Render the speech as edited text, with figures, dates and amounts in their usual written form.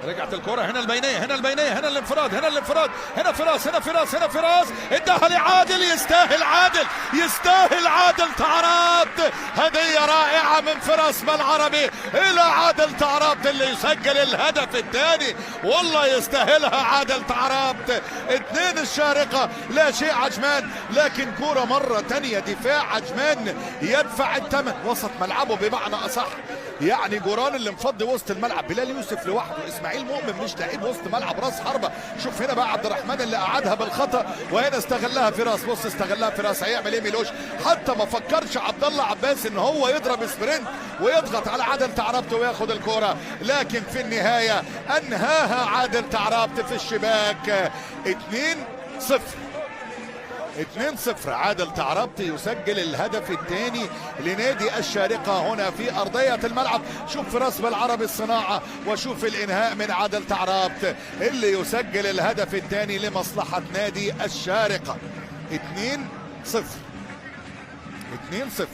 رجعت الكرة هنا البينية، هنا البينية، هنا الانفراد، هنا الانفراد، هنا فراس، هنا فراس، هنا فراس، اداها لعادل. يستاهل عادل، يستاهل عادل تعرابت. هدية رائعة من فراس بالعربي الى عادل تعرابت اللي يسجل الهدف الثاني. والله يستاهلها عادل تعرابت. 2 الشارقة لا شيء عجمان، لكن كرة مرة تانية دفاع عجمان يدفع الثمن. وسط ملعبه بمعنى اصح، يعني جوران اللي مفضي وسط الملعب. بلال يوسف لوحده، اسماعيل مؤمن مش لعيب وسط ملعب راس حربه. شوف هنا بقى عبد الرحمن اللي قعدها بالخطا، وهنا استغلها فراس. بص استغلها فراس، هيعمل ايه ميلوش؟ حتى ما فكرش عبد الله عباس ان هو يضرب سبرنت ويضغط على عادل تعرابت وياخد الكرة، لكن في النهايه انهاها عادل تعرابت في الشباك. 2-0. 2-0. عادل تعرابت يسجل الهدف الثاني لنادي الشارقة هنا في أرضية الملعب. شوف فراس بالعربي الصناعة، وشوف الإنهاء من عادل تعرابت اللي يسجل الهدف الثاني لمصلحة نادي الشارقة. 2-0. 2-0.